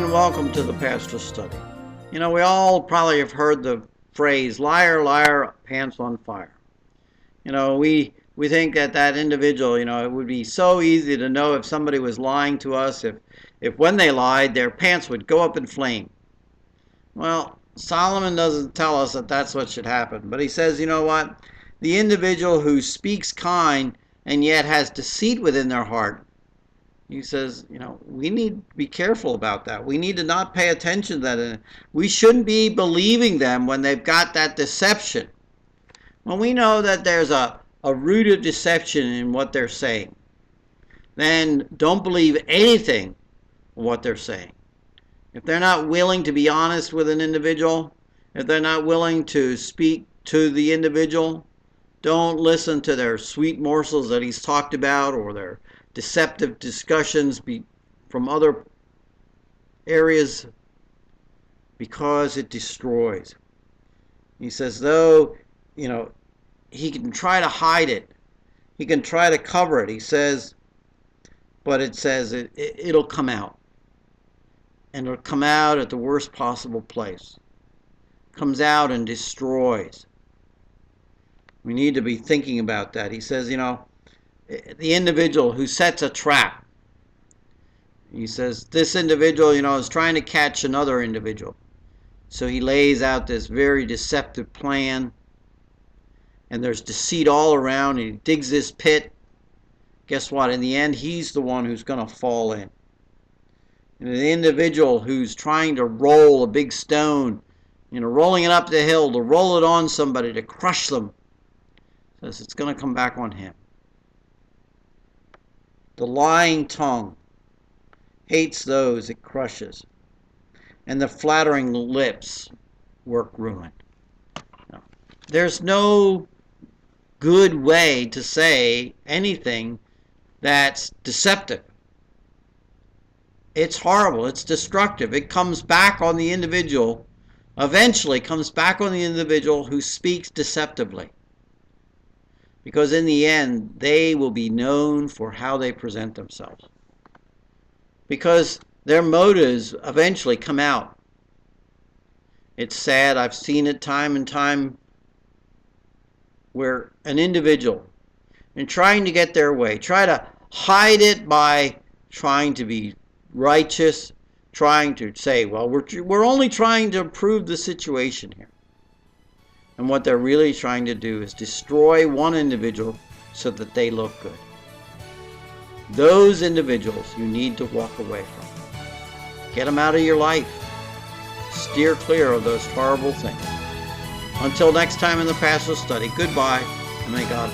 and welcome to the Pastor's Study. You know, we all probably have heard the phrase, liar, liar, pants on fire. You know, we think that individual, it would be so easy to know if somebody was lying to us, if when they lied, their pants would go up in flame. Well, Solomon doesn't tell us that that's what should happen, but he says, you know what? The individual who speaks kind and yet has deceit within their heart, he says, we need to be careful about that. We need to not pay attention to that. We shouldn't be believing them when they've got that deception. When we know that there's a root of deception in what they're saying, then don't believe anything of what they're saying. If they're not willing to be honest with an individual, if they're not willing to speak to the individual, don't listen to their sweet morsels that he's talked about or their deceptive discussions from other areas, because it destroys. He says, though, he can try to hide it. He can try to cover it. He says, but it says it'll come out. And it'll come out at the worst possible place. Comes out and destroys. We need to be thinking about that. He says, the individual who sets a trap. He says, this individual, is trying to catch another individual. So he lays out this very deceptive plan. And there's deceit all around. And he digs this pit. Guess what? In the end, he's the one who's going to fall in. And the individual who's trying to roll a big stone, rolling it up the hill, to roll it on somebody, to crush them, says it's going to come back on him. The lying tongue hates those it crushes, and the flattering lips work ruin. There's no good way to say anything that's deceptive. It's horrible. It's destructive. It comes back on the individual, eventually comes back on the individual who speaks deceptively. Because in the end, they will be known for how they present themselves. Because their motives eventually come out. It's sad. I've seen it time and time where an individual, in trying to get their way, try to hide it by trying to be righteous, trying to say, well, we're only trying to improve the situation here. And what they're really trying to do is destroy one individual so that they look good. Those individuals you need to walk away from. Get them out of your life. Steer clear of those horrible things. Until next time in the Pastor's Study, goodbye, and may God